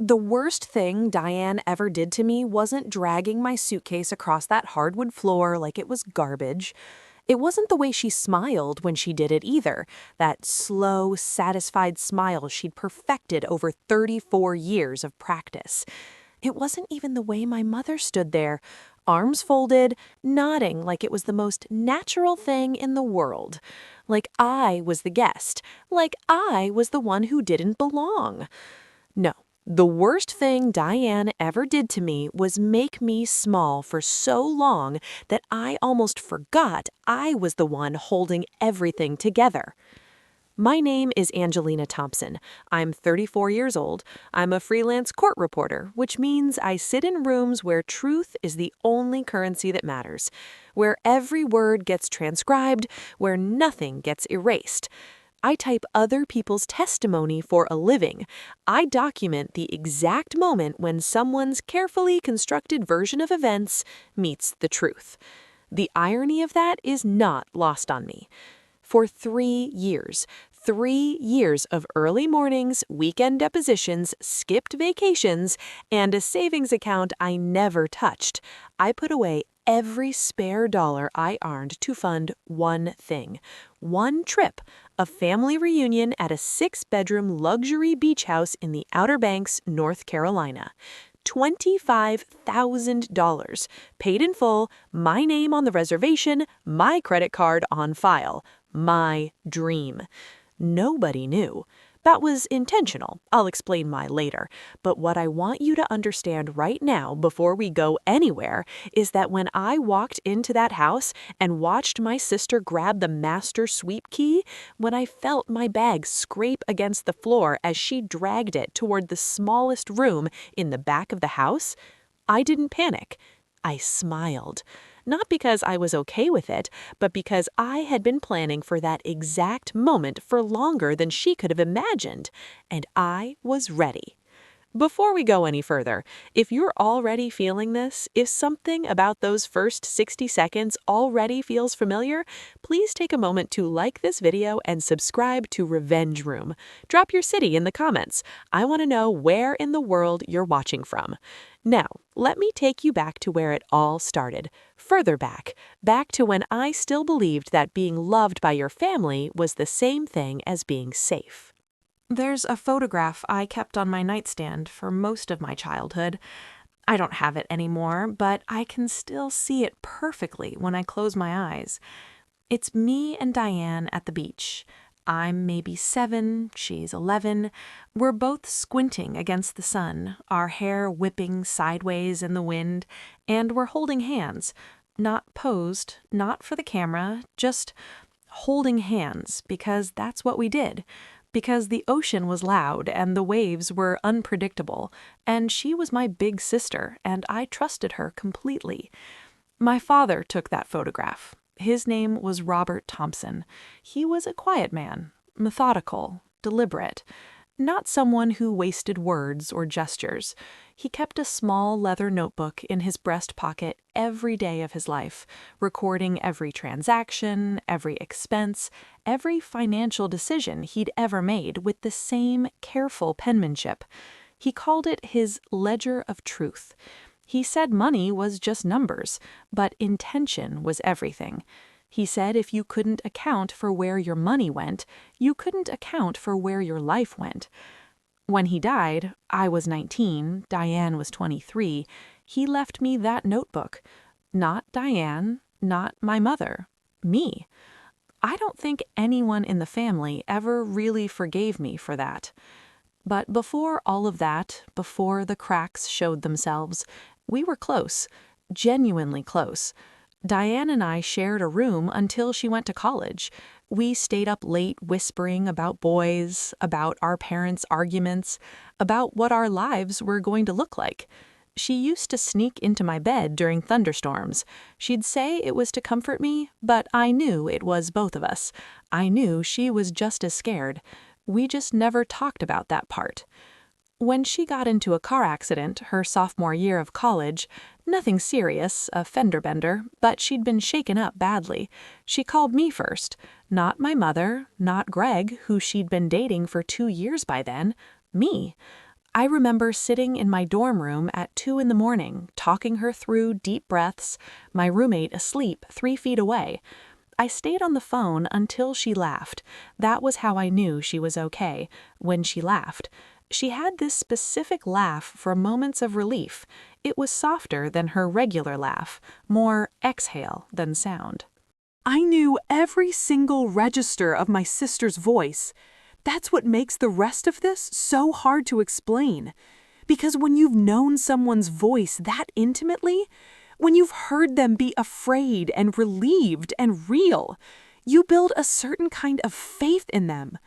The worst thing Diane ever did to me wasn't dragging my suitcase across that hardwood floor like it was garbage. It wasn't the way she smiled when she did it either, that slow, satisfied smile she'd perfected over 34 years of practice. It wasn't even the way my mother stood there, arms folded, nodding like it was the most natural thing in the world. Like I was the guest, like I was the one who didn't belong. No, the worst thing Diane ever did to me was make me small for so long that I almost forgot I was the one holding everything together. My name is Angelina Thompson. I'm 34 years old. I'm a freelance court reporter, which means I sit in rooms where truth is the only currency that matters, where every word gets transcribed, where nothing gets erased. I type other people's testimony for a living. I document the exact moment when someone's carefully constructed version of events meets the truth. The irony of that is not lost on me. For 3 years of early mornings, weekend depositions, skipped vacations, and a savings account I never touched, I put away every spare dollar I earned to fund one thing, one trip, a family reunion at a 6-bedroom luxury beach house in the Outer Banks, North Carolina. $25,000, paid in full, my name on the reservation, my credit card on file. My dream. Nobody knew. That was intentional. I'll explain why later. But what I want you to understand right now before we go anywhere is that when I walked into that house and watched my sister grab the master sweep key, when I felt my bag scrape against the floor as she dragged it toward the smallest room in the back of the house, I didn't panic. I smiled. Not because I was okay with it, but because I had been planning for that exact moment for longer than she could have imagined, and I was ready. Before we go any further, if you're already feeling this, if something about those first 60 seconds already feels familiar, please take a moment to like this video and subscribe to Revenge Room. Drop your city in the comments. I want to know where in the world you're watching from. Now, let me take you back to where it all started. Further back to when I still believed that being loved by your family was the same thing as being safe. There's a photograph I kept on my nightstand for most of my childhood. I don't have it anymore, but I can still see it perfectly when I close my eyes. It's me and Diane at the beach. I'm maybe 7, she's 11. We're both squinting against the sun, our hair whipping sideways in the wind, and we're holding hands. Not posed, not for the camera, just holding hands, because that's what we did. Because the ocean was loud and the waves were unpredictable, and she was my big sister, and I trusted her completely. My father took that photograph. His name was Robert Thompson. He was a quiet man, methodical, deliberate, not someone who wasted words or gestures. He kept a small leather notebook in his breast pocket every day of his life, recording every transaction, every expense, every financial decision he'd ever made with the same careful penmanship. He called it his ledger of truth. He said money was just numbers, but intention was everything. He said if you couldn't account for where your money went, you couldn't account for where your life went. When he died, I was 19, Diane was 23, he left me that notebook. Not Diane, not my mother, me. I don't think anyone in the family ever really forgave me for that. But before all of that, before the cracks showed themselves, we were close, genuinely close. Diane and I shared a room until she went to college. We stayed up late whispering about boys, about our parents' arguments, about what our lives were going to look like. She used to sneak into my bed during thunderstorms. She'd say it was to comfort me, but I knew it was both of us. I knew she was just as scared. We just never talked about that part. When she got into a car accident her sophomore year of college, nothing serious, a fender bender, but she'd been shaken up badly, she called me first. Not my mother, not Greg, who she'd been dating for 2 years by then. Me. I remember sitting in my dorm room at 2 in the morning, talking her through deep breaths, my roommate asleep 3 feet away. I stayed on the phone until she laughed. That was how I knew she was okay, when she laughed. She had this specific laugh for moments of relief. It was softer than her regular laugh, more exhale than sound. I knew every single register of my sister's voice. That's what makes the rest of this so hard to explain. Because when you've known someone's voice that intimately, when you've heard them be afraid and relieved and real, you build a certain kind of faith in them.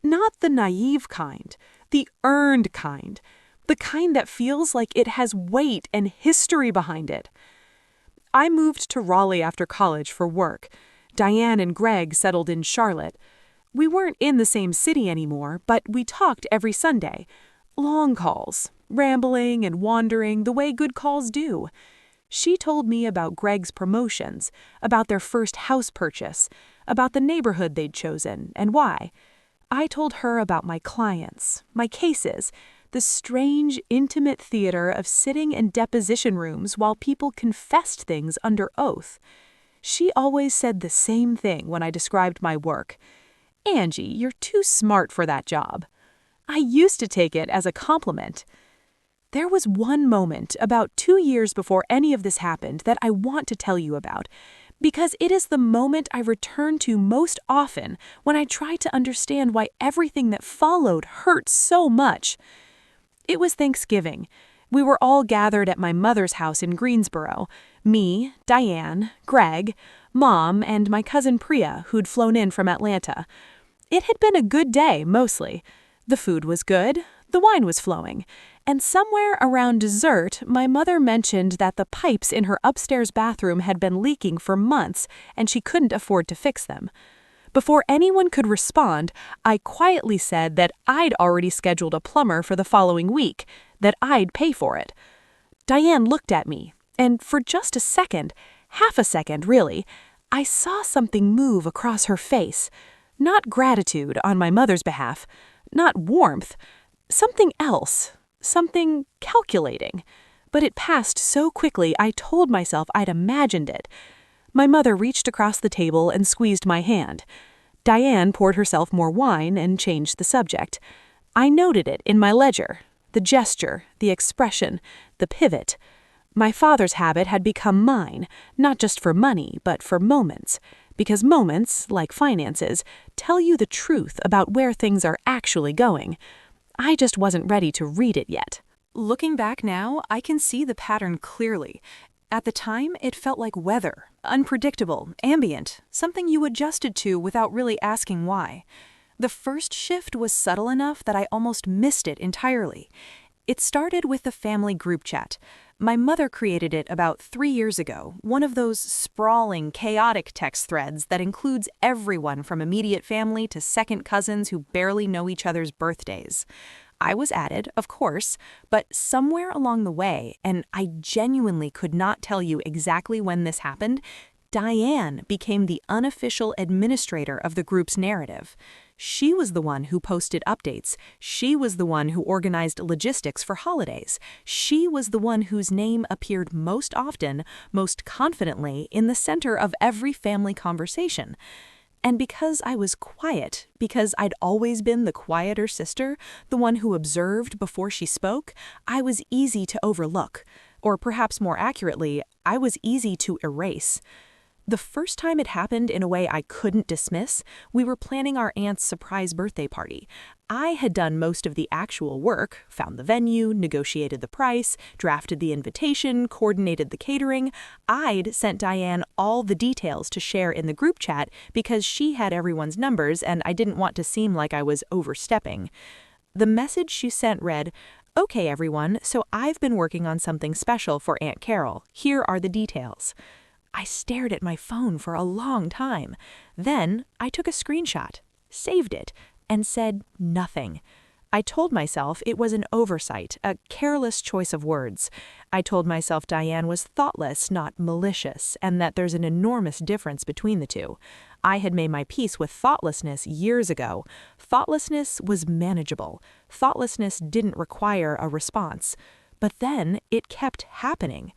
Not the naive kind, the earned kind, the kind that feels like it has weight and history behind it. I moved to Raleigh after college for work. Diane and Greg settled in Charlotte. We weren't in the same city anymore, but we talked every Sunday. Long calls, rambling and wandering the way good calls do. She told me about Greg's promotions, about their first house purchase, about the neighborhood they'd chosen and why. I told her about my clients, my cases, the strange, intimate theater of sitting in deposition rooms while people confessed things under oath. She always said the same thing when I described my work. "Angie, you're too smart for that job." I used to take it as a compliment. There was one moment about 2 years before any of this happened that I want to tell you about, because it is the moment I return to most often when I try to understand why everything that followed hurt so much. It was Thanksgiving. We were all gathered at my mother's house in Greensboro. Me, Diane, Greg, Mom, and my cousin Priya, who'd flown in from Atlanta. It had been a good day, mostly. The food was good, the wine was flowing, and somewhere around dessert, my mother mentioned that the pipes in her upstairs bathroom had been leaking for months and she couldn't afford to fix them. Before anyone could respond, I quietly said that I'd already scheduled a plumber for the following week, that I'd pay for it. Diane looked at me, and for just a second, half a second really, I saw something move across her face. Not gratitude on my mother's behalf, not warmth, something else, something calculating. But it passed so quickly I told myself I'd imagined it. My mother reached across the table and squeezed my hand. Diane poured herself more wine and changed the subject. I noted it in my ledger, the gesture, the expression, the pivot. My father's habit had become mine, not just for money, but for moments. Because moments, like finances, tell you the truth about where things are actually going. I just wasn't ready to read it yet. Looking back now, I can see the pattern clearly. At the time, it felt like weather, unpredictable, ambient, something you adjusted to without really asking why. The first shift was subtle enough that I almost missed it entirely. It started with the family group chat. My mother created it about 3 years ago, one of those sprawling, chaotic text threads that includes everyone from immediate family to second cousins who barely know each other's birthdays. I was added, of course, but somewhere along the way, and I genuinely could not tell you exactly when this happened, Diane became the unofficial administrator of the group's narrative. She was the one who posted updates. She was the one who organized logistics for holidays. She was the one whose name appeared most often, most confidently, in the center of every family conversation. And because I was quiet, because I'd always been the quieter sister, the one who observed before she spoke, I was easy to overlook. Or perhaps more accurately, I was easy to erase. The first time it happened in a way I couldn't dismiss, we were planning our aunt's surprise birthday party. I had done most of the actual work, found the venue, negotiated the price, drafted the invitation, coordinated the catering. I'd sent Diane all the details to share in the group chat because she had everyone's numbers and I didn't want to seem like I was overstepping. The message she sent read, "Okay, everyone, so I've been working on something special for Aunt Carol. Here are the details." I stared at my phone for a long time. Then I took a screenshot, saved it, and said nothing. I told myself it was an oversight, a careless choice of words. I told myself Diane was thoughtless, not malicious, and that there's an enormous difference between the two. I had made my peace with thoughtlessness years ago. Thoughtlessness was manageable. Thoughtlessness didn't require a response. But then it kept happening.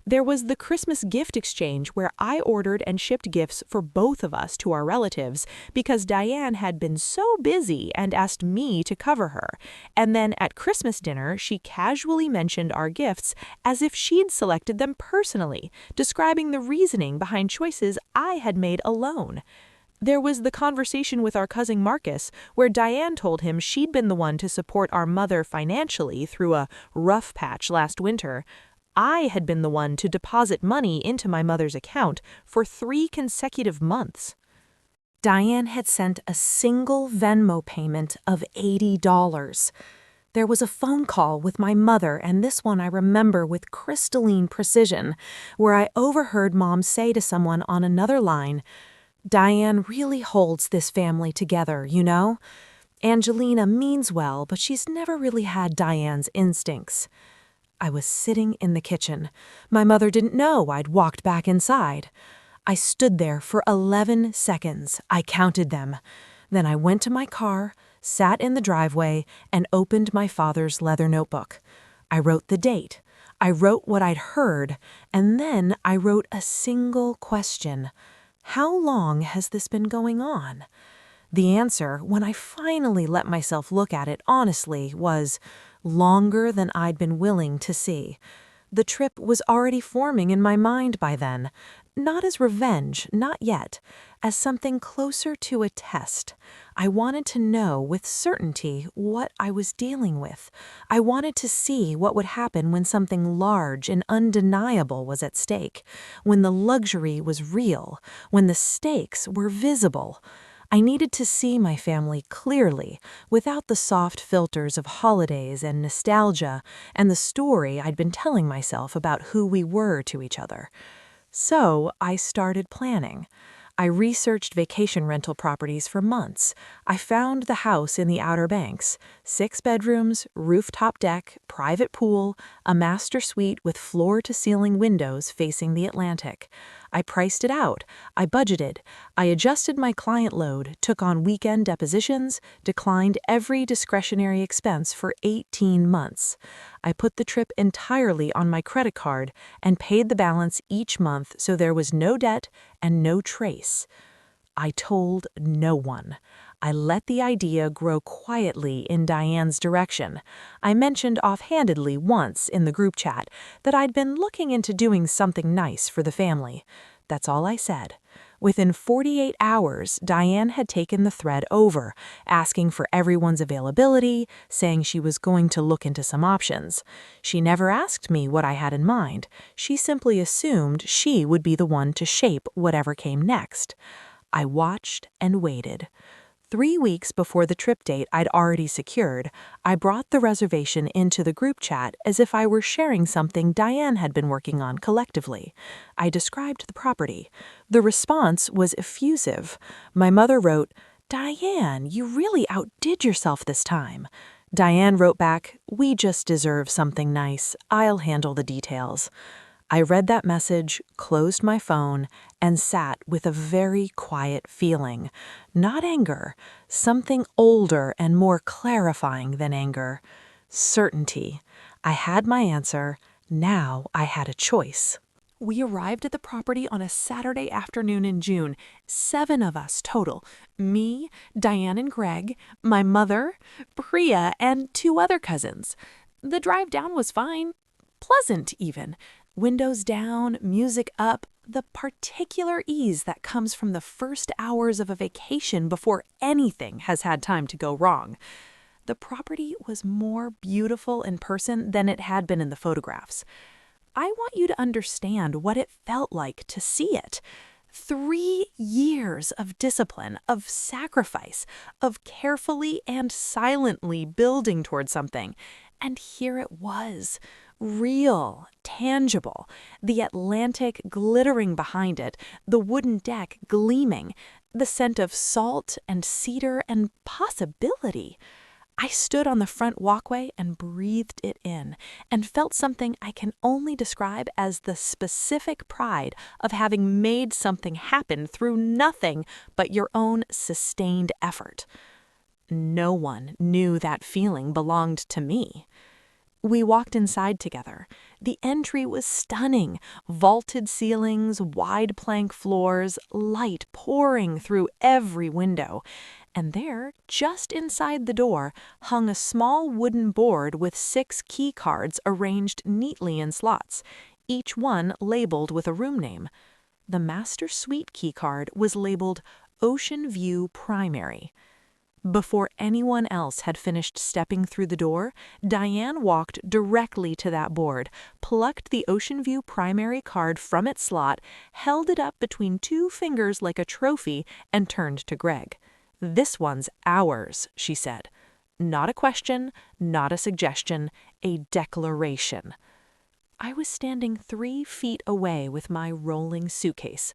There was the Christmas gift exchange where I ordered and shipped gifts for both of us to our relatives because Diane had been so busy and asked me to cover her. And then at Christmas dinner, she casually mentioned our gifts as if she'd selected them personally, describing the reasoning behind choices I had made alone. There was the conversation with our cousin Marcus, where Diane told him she'd been the one to support our mother financially through a rough patch last winter. I had been the one to deposit money into my mother's account for 3 consecutive months. Diane had sent a single Venmo payment of $80. There was a phone call with my mother, and this one I remember with crystalline precision, where I overheard Mom say to someone on another line, "Diane really holds this family together, you know? Angelina means well, but she's never really had Diane's instincts." I was sitting in the kitchen. My mother didn't know I'd walked back inside. I stood there for 11 seconds. I counted them. Then I went to my car, sat in the driveway, and opened my father's leather notebook. I wrote the date. I wrote what I'd heard, and then I wrote a single question. How long has this been going on? The answer, when I finally let myself look at it honestly, was longer than I'd been willing to see. The trip was already forming in my mind by then, not as revenge, not yet, as something closer to a test. I wanted to know with certainty what I was dealing with. I wanted to see what would happen when something large and undeniable was at stake, when the luxury was real, when the stakes were visible. I needed to see my family clearly, without the soft filters of holidays and nostalgia and the story I'd been telling myself about who we were to each other. So I started planning. I researched vacation rental properties for months. I found the house in the Outer Banks, 6 bedrooms, rooftop deck, private pool, a master suite with floor-to-ceiling windows facing the Atlantic. I priced it out. I budgeted. I adjusted my client load, took on weekend depositions, declined every discretionary expense for 18 months. I put the trip entirely on my credit card and paid the balance each month so there was no debt and no trace. I told no one. I let the idea grow quietly in Diane's direction. I mentioned offhandedly once in the group chat that I'd been looking into doing something nice for the family. That's all I said. Within 48 hours, Diane had taken the thread over, asking for everyone's availability, saying she was going to look into some options. She never asked me what I had in mind. She simply assumed she would be the one to shape whatever came next. I watched and waited. 3 weeks before the trip date I'd already secured, I brought the reservation into the group chat as if I were sharing something Diane had been working on collectively. I described the property. The response was effusive. My mother wrote, "Diane, you really outdid yourself this time." Diane wrote back, "We just deserve something nice. I'll handle the details." I read that message, closed my phone, and sat with a very quiet feeling. Not anger, something older and more clarifying than anger. Certainty. I had my answer. Now I had a choice. We arrived at the property on a Saturday afternoon in June. 7 of us total. Me, Diane and Greg, my mother, Priya, and 2 other cousins. The drive down was fine. Pleasant, even. Windows down, music up, the particular ease that comes from the first hours of a vacation before anything has had time to go wrong. The property was more beautiful in person than it had been in the photographs. I want you to understand what it felt like to see it. 3 years of discipline, of sacrifice, of carefully and silently building toward something. And here it was. Real, tangible, the Atlantic glittering behind it, the wooden deck gleaming, the scent of salt and cedar and possibility. I stood on the front walkway and breathed it in, and felt something I can only describe as the specific pride of having made something happen through nothing but your own sustained effort. No one knew that feeling belonged to me. We walked inside together. The entry was stunning. Vaulted ceilings, wide plank floors, light pouring through every window. And there, just inside the door, hung a small wooden board with 6 key cards arranged neatly in slots, each one labeled with a room name. The master suite key card was labeled Ocean View Primary. Before anyone else had finished stepping through the door, Diane walked directly to that board, plucked the Ocean View Primary card from its slot, held it up between 2 fingers like a trophy, and turned to Greg. "This one's ours," she said. Not a question, not a suggestion, a declaration. I was standing 3 feet away with my rolling suitcase.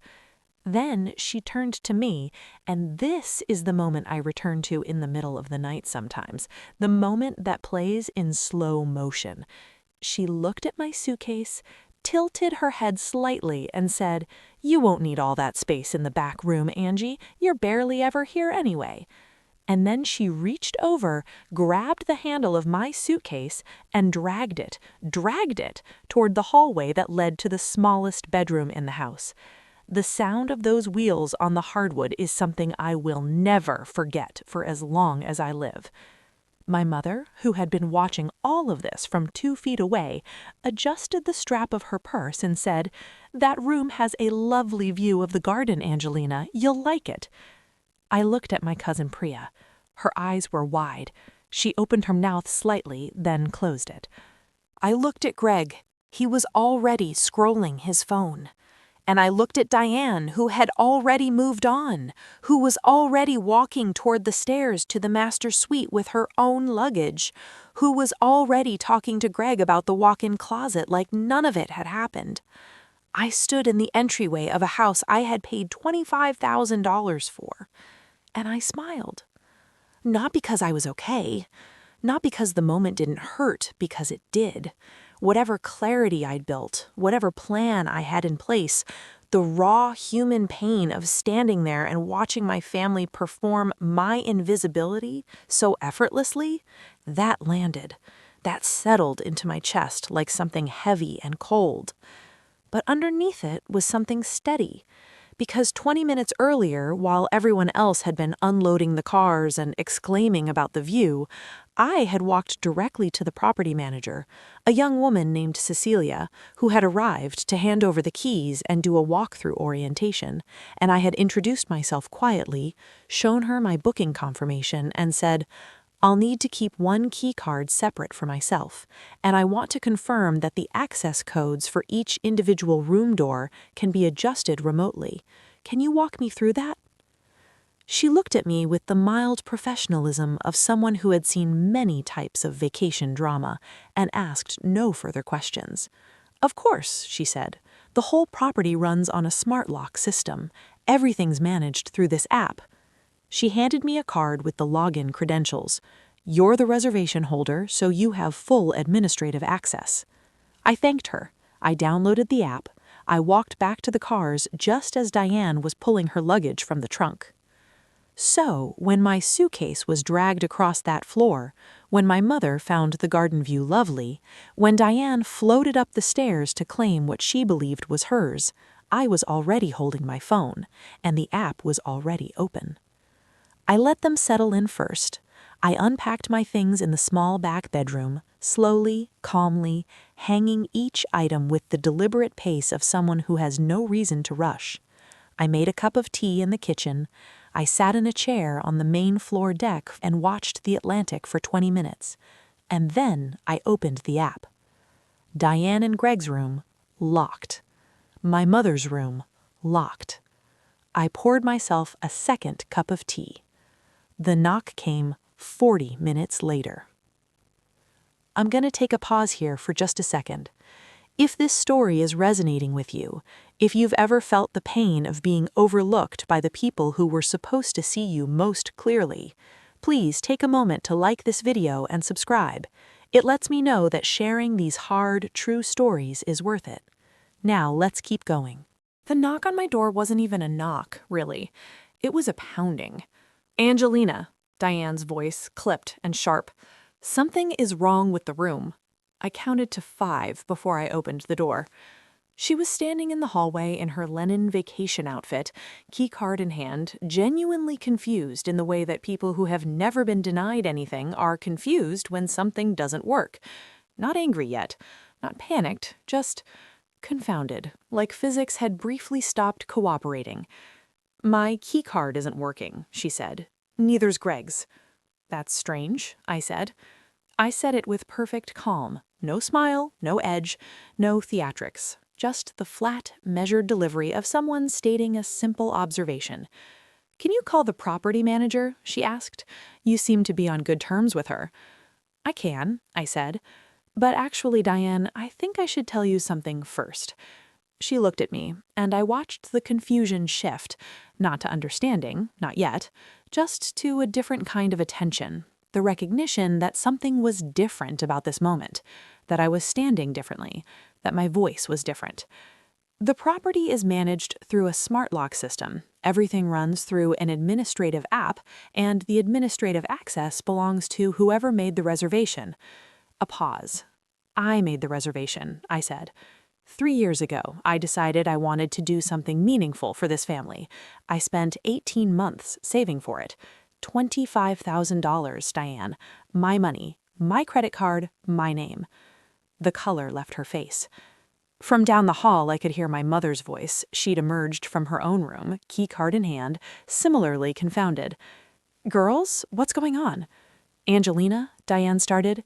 Then she turned to me, and this is the moment I return to in the middle of the night sometimes, the moment that plays in slow motion. She looked at my suitcase, tilted her head slightly, and said, "You won't need all that space in the back room, Angie. You're barely ever here anyway." And then she reached over, grabbed the handle of my suitcase, and dragged it toward the hallway that led to the smallest bedroom in the house. The sound of those wheels on the hardwood is something I will never forget for as long as I live. My mother, who had been watching all of this from 2 feet away, adjusted the strap of her purse and said, "That room has a lovely view of the garden, Angelina. You'll like it." I looked at my cousin Priya. Her eyes were wide. She opened her mouth slightly, then closed it. I looked at Greg. He was already scrolling his phone. And I looked at Diane, who had already moved on, who was already walking toward the stairs to the master suite with her own luggage, who was already talking to Greg about the walk-in closet like none of it had happened. I stood in the entryway of a house I had paid $25,000 for, and I smiled. Not because I was okay, not because the moment didn't hurt, because it did. Whatever clarity I'd built, whatever plan I had in place, the raw human pain of standing there and watching my family perform my invisibility so effortlessly, that landed. That settled into my chest like something heavy and cold. But underneath it was something steady. Because 20 minutes earlier, while everyone else had been unloading the cars and exclaiming about the view, I had walked directly to the property manager, a young woman named Cecilia, who had arrived to hand over the keys and do a walkthrough orientation, and I had introduced myself quietly, shown her my booking confirmation, and said, "I'll need to keep 1 key card separate for myself, and I want to confirm that the access codes for each individual room door can be adjusted remotely. Can you walk me through that?" She looked at me with the mild professionalism of someone who had seen many types of vacation drama and asked no further questions. "Of course," she said. "The whole property runs on a smart lock system. Everything's managed through this app." She handed me a card with the login credentials. "You're the reservation holder, so you have full administrative access." I thanked her. I downloaded the app. I walked back to the cars just as Diane was pulling her luggage from the trunk. So, when my suitcase was dragged across that floor, when my mother found the garden view lovely, when Diane floated up the stairs to claim what she believed was hers, I was already holding my phone, and the app was already open. I let them settle in first. I unpacked my things in the small back bedroom, slowly, calmly, hanging each item with the deliberate pace of someone who has no reason to rush. I made a cup of tea in the kitchen. I sat in a chair on the main floor deck and watched the Atlantic for 20 minutes. And then I opened the app. Diane and Greg's room, locked. My mother's room, locked. I poured myself a second cup of tea. The knock came 40 minutes later. I'm going to take a pause here for just a second. If this story is resonating with you, if you've ever felt the pain of being overlooked by the people who were supposed to see you most clearly, Please take a moment to like this video and subscribe. It lets me know that sharing these hard, true stories is worth it. Now let's keep going. The knock on my door wasn't even a knock, really. It was a pounding. "Angelina," Diane's voice, clipped and sharp. "Something is wrong with the room." I counted to 5 before I opened the door. She was standing in the hallway in her linen vacation outfit, keycard in hand, genuinely confused in the way that people who have never been denied anything are confused when something doesn't work. Not angry yet, not panicked, just confounded, like physics had briefly stopped cooperating. "My keycard isn't working," she said. "Neither's Greg's." "That's strange," I said. I said it with perfect calm. No smile, no edge, no theatrics. Just the flat, measured delivery of someone stating a simple observation. "Can you call the property manager?" she asked. "You seem to be on good terms with her." "I can," I said. "But actually, Diane, I think I should tell you something first." She looked at me, and I watched the confusion shift, not to understanding, not yet, just to a different kind of attention, the recognition that something was different about this moment, that I was standing differently, that my voice was different. The property is managed through a smart lock system. Everything runs through an administrative app, and the administrative access belongs to whoever made the reservation. A pause. "I made the reservation," I said. 3 years ago, I decided I wanted to do something meaningful for this family. I spent 18 months saving for it. $25,000, Diane. My money, my credit card, my name. The color left her face. From down the hall, I could hear my mother's voice. She'd emerged from her own room, key card in hand, similarly confounded. "Girls, what's going on?" "Angelina," Diane started.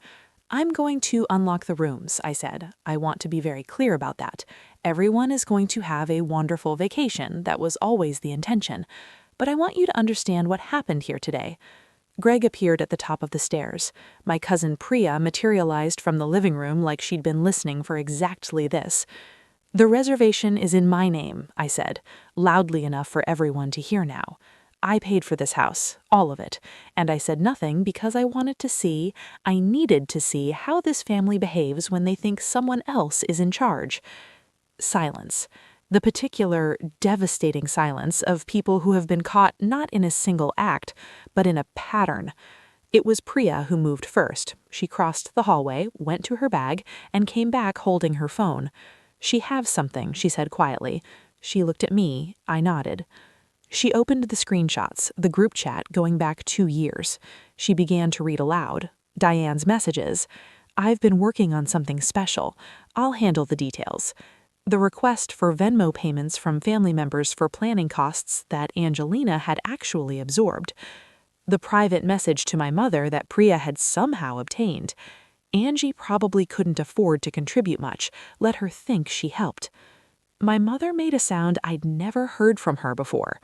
"I'm going to unlock the rooms," I said. "I want to be very clear about that. Everyone is going to have a wonderful vacation. That was always the intention. But I want you to understand what happened here today." Greg appeared at the top of the stairs. My cousin Priya materialized from the living room like she'd been listening for exactly this. "The reservation is in my name," I said, loudly enough for everyone to hear now. "I paid for this house, all of it, and I said nothing because I needed to see how this family behaves when they think someone else is in charge." Silence. The particular, devastating silence of people who have been caught not in a single act, but in a pattern. It was Priya who moved first. She crossed the hallway, went to her bag, and came back holding her phone. "She has something," she said quietly. She looked at me. I nodded. She opened the screenshots, the group chat going back 2 years. She began to read aloud. Diane's messages. "I've been working on something special. I'll handle the details." The request for Venmo payments from family members for planning costs that Angelina had actually absorbed. The private message to my mother that Priya had somehow obtained. Angie probably couldn't afford to contribute much. Let her think she helped. My mother made a sound I'd never heard from her before.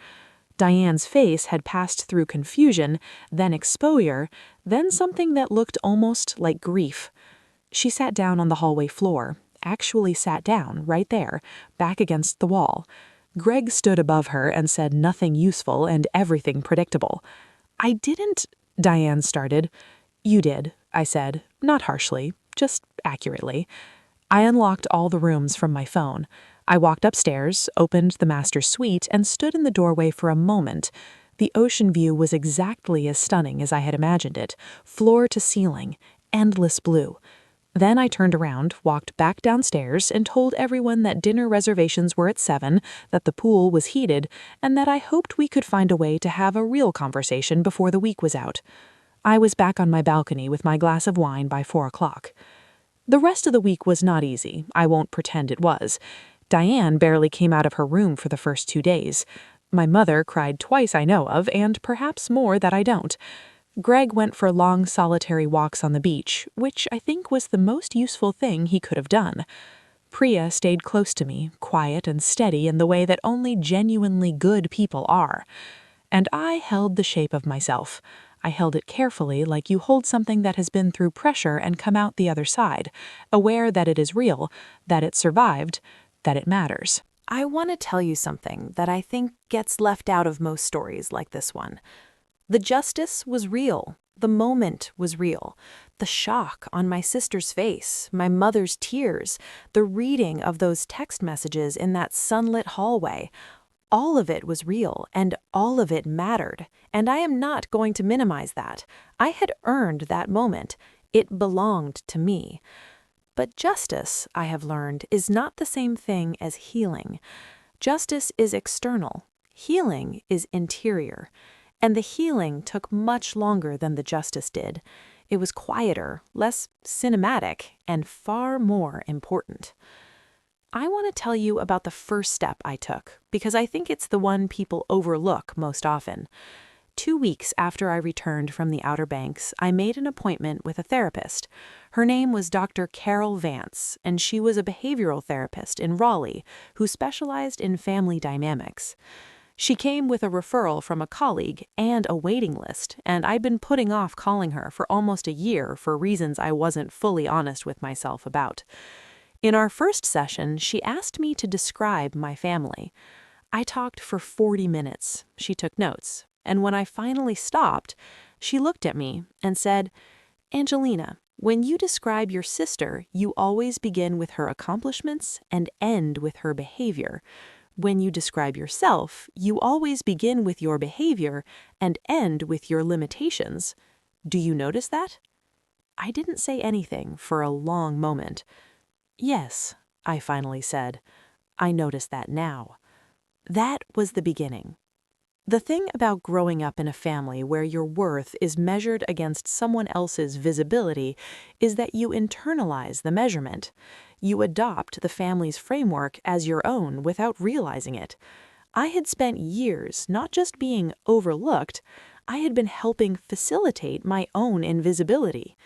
Diane's face had passed through confusion, then exposure, then something that looked almost like grief. She sat down on the hallway floor. Actually sat down, right there, back against the wall. Greg stood above her and said nothing useful and everything predictable. "I didn't," Diane started. "You did," I said, not harshly, just accurately. I unlocked all the rooms from my phone. I walked upstairs, opened the master suite, and stood in the doorway for a moment. The ocean view was exactly as stunning as I had imagined it, floor to ceiling, endless blue. Then I turned around, walked back downstairs, and told everyone that dinner reservations were at 7, that the pool was heated, and that I hoped we could find a way to have a real conversation before the week was out. I was back on my balcony with my glass of wine by 4 o'clock. The rest of the week was not easy. I won't pretend it was. Diane barely came out of her room for the first 2 days. My mother cried twice I know of, and perhaps more that I don't. Greg went for long solitary walks on the beach, which I think was the most useful thing he could have done. Priya stayed close to me, quiet and steady in the way that only genuinely good people are. And I held the shape of myself. I held it carefully, like you hold something that has been through pressure and come out the other side, aware that it is real, that it survived, that it matters. I want to tell you something that I think gets left out of most stories like this one. The justice was real. The moment was real. The shock on my sister's face, my mother's tears, the reading of those text messages in that sunlit hallway, all of it was real, and all of it mattered, and I am not going to minimize that. I had earned that moment. It belonged to me. But justice, I have learned, is not the same thing as healing. Justice is external. Healing is interior. And the healing took much longer than the justice did. It was quieter, less cinematic, and far more important. I want to tell you about the first step I took, because I think it's the one people overlook most often. 2 weeks after I returned from the Outer Banks, I made an appointment with a therapist. Her name was Dr. Carol Vance, and she was a behavioral therapist in Raleigh who specialized in family dynamics. She came with a referral from a colleague and a waiting list, and I'd been putting off calling her for almost a year for reasons I wasn't fully honest with myself about. In our first session, she asked me to describe my family. I talked for 40 minutes. She took notes. And when I finally stopped, she looked at me and said, "Angelina, when you describe your sister, you always begin with her accomplishments and end with her behavior. When you describe yourself, you always begin with your behavior and end with your limitations. Do you notice that?" I didn't say anything for a long moment. "Yes," I finally said. "I notice that now." That was the beginning. The thing about growing up in a family where your worth is measured against someone else's visibility is that you internalize the measurement. You adopt the family's framework as your own without realizing it. I had spent years not just being overlooked, I had been helping facilitate my own invisibility.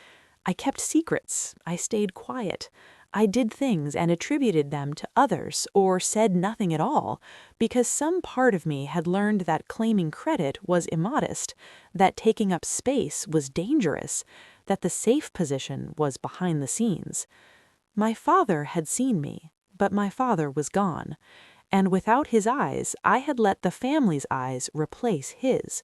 I kept secrets, I stayed quiet. I did things and attributed them to others or said nothing at all because some part of me had learned that claiming credit was immodest, that taking up space was dangerous, that the safe position was behind the scenes. My father had seen me, but my father was gone, and without his eyes, I had let the family's eyes replace his.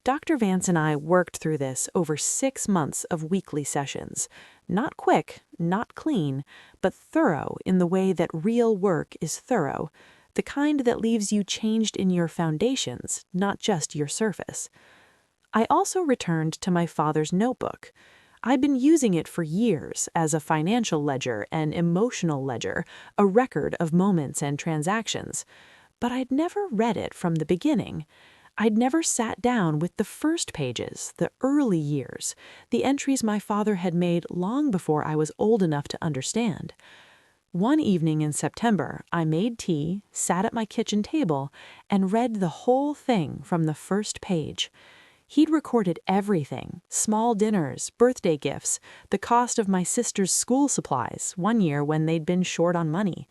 Dr. Vance and I worked through this over 6 months of weekly sessions. Not quick, not clean, but thorough in the way that real work is thorough, the kind that leaves you changed in your foundations, not just your surface. I also returned to my father's notebook. I'd been using it for years as a financial ledger, an emotional ledger, a record of moments and transactions, but I'd never read it from the beginning. I'd never sat down with the first pages, the early years, the entries my father had made long before I was old enough to understand. One evening in September, I made tea, sat at my kitchen table, and read the whole thing from the first page. He'd recorded everything, small dinners, birthday gifts, the cost of my sister's school supplies one year when they'd been short on money.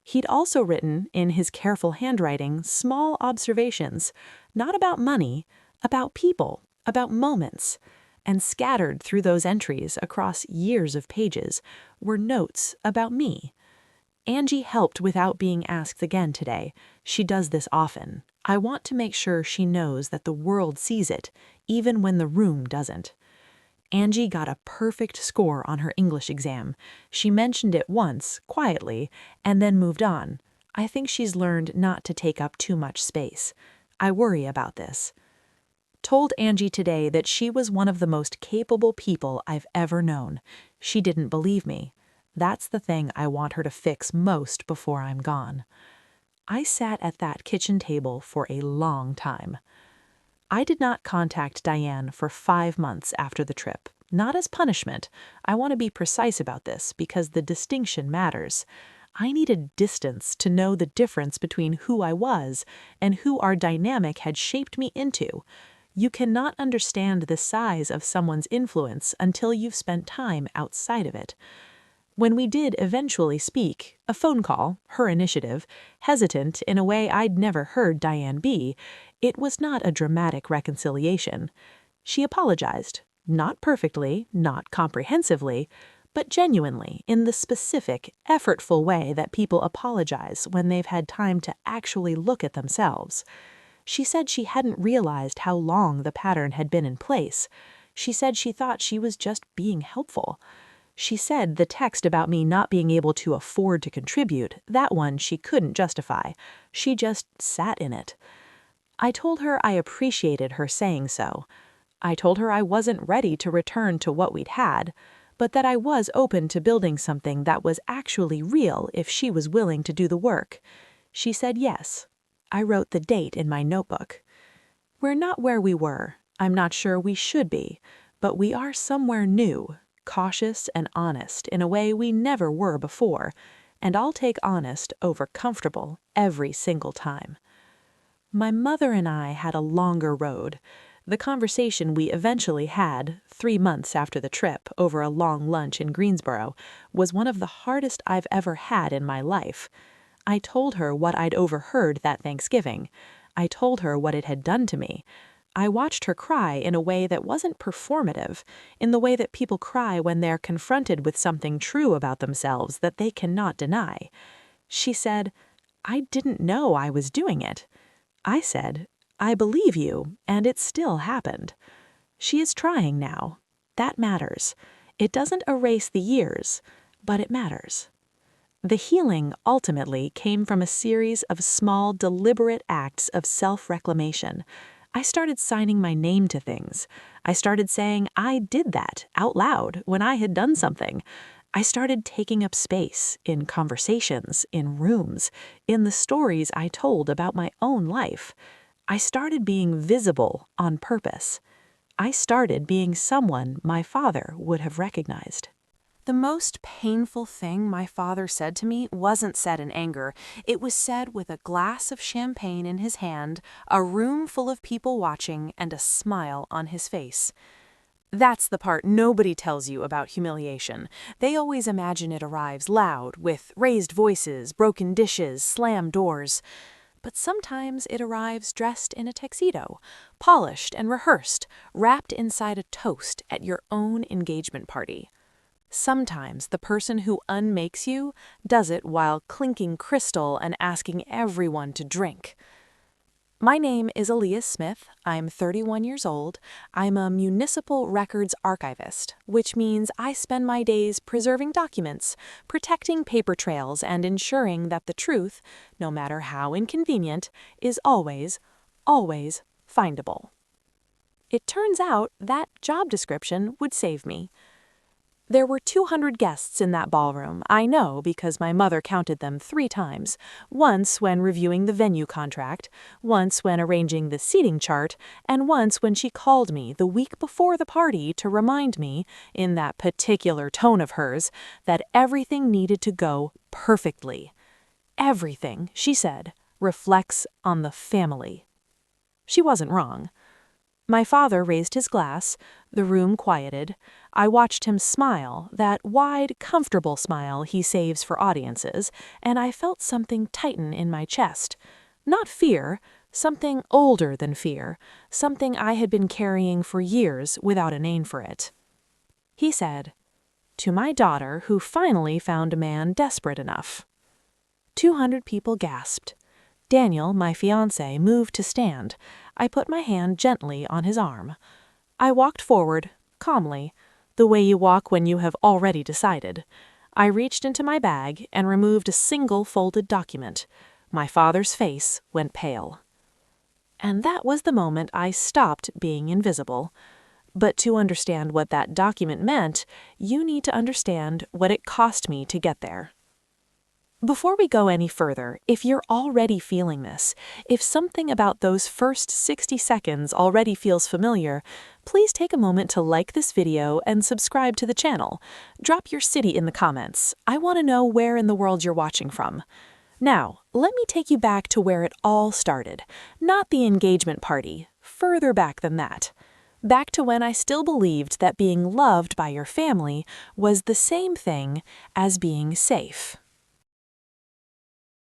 He'd also written, in his careful handwriting, small observations, not about money, about people, about moments. And scattered through those entries across years of pages were notes about me. Angie helped without being asked again today. She does this often. I want to make sure she knows that the world sees it, even when the room doesn't. Angie got a perfect score on her English exam. She mentioned it once, quietly, and then moved on. I think she's learned not to take up too much space. I worry about this. Told Angie today that she was one of the most capable people I've ever known. She didn't believe me. That's the thing I want her to fix most before I'm gone. I sat at that kitchen table for a long time. I did not contact Diane for 5 months after the trip, not as punishment. I want to be precise about this because the distinction matters. I needed distance to know the difference between who I was and who our dynamic had shaped me into. You cannot understand the size of someone's influence until you've spent time outside of it. When we did eventually speak, a phone call, her initiative, hesitant in a way I'd never heard Diane be, it was not a dramatic reconciliation. She apologized, not perfectly, not comprehensively, but genuinely in the specific, effortful way that people apologize when they've had time to actually look at themselves. She said she hadn't realized how long the pattern had been in place. She said she thought she was just being helpful. She said the text about me not being able to afford to contribute, that one she couldn't justify. She just sat in it. I told her I appreciated her saying so. I told her I wasn't ready to return to what we'd had, but that I was open to building something that was actually real if she was willing to do the work. She said yes. I wrote the date in my notebook. We're not where we were. I'm not sure we should be, but we are somewhere new, cautious and honest in a way we never were before, and I'll take honest over comfortable every single time. My mother and I had a longer road. The conversation we eventually had, 3 months after the trip, over a long lunch in Greensboro, was one of the hardest I've ever had in my life. I told her what I'd overheard that Thanksgiving. I told her what it had done to me. I watched her cry in a way that wasn't performative, in the way that people cry when they're confronted with something true about themselves that they cannot deny. She said, "I didn't know I was doing it." I said, "I believe you, and it still happened." She is trying now. That matters. It doesn't erase the years, but it matters. The healing ultimately came from a series of small, deliberate acts of self-reclamation. I started signing my name to things. I started saying I did that out loud when I had done something. I started taking up space in conversations, in rooms, in the stories I told about my own life. I started being visible on purpose. I started being someone my father would have recognized. The most painful thing my father said to me wasn't said in anger. It was said with a glass of champagne in his hand, a room full of people watching, and a smile on his face. That's the part nobody tells you about humiliation. They always imagine it arrives loud, with raised voices, broken dishes, slammed doors. But sometimes it arrives dressed in a tuxedo, polished and rehearsed, wrapped inside a toast at your own engagement party. Sometimes the person who unmakes you does it while clinking crystal and asking everyone to drink. My name is Aaliyah Smith. I'm 31 years old. I'm a municipal records archivist, which means I spend my days preserving documents, protecting paper trails, and ensuring that the truth, no matter how inconvenient, is always, always findable. It turns out that job description would save me. There were 200 guests in that ballroom. I know because my mother counted them 3 times, once when reviewing the venue contract, once when arranging the seating chart, and once when she called me the week before the party to remind me, in that particular tone of hers, that everything needed to go perfectly. Everything, she said, reflects on the family. She wasn't wrong. My father raised his glass, the room quieted. I watched him smile, that wide, comfortable smile he saves for audiences, and I felt something tighten in my chest. Not fear, something older than fear, something I had been carrying for years without a name for it. He said, "To my daughter who finally found a man desperate enough." 200 people gasped. Daniel, my fiancé, moved to stand. I put my hand gently on his arm. I walked forward, calmly, the way you walk when you have already decided. I reached into my bag and removed a single folded document. My father's face went pale. And that was the moment I stopped being invisible. But to understand what that document meant, you need to understand what it cost me to get there. Before we go any further, if you're already feeling this, if something about those first 60 seconds already feels familiar, please take a moment to like this video and subscribe to the channel. Drop your city in the comments. I want to know where in the world you're watching from. Now, let me take you back to where it all started. Not the engagement party, further back than that. Back to when I still believed that being loved by your family was the same thing as being safe.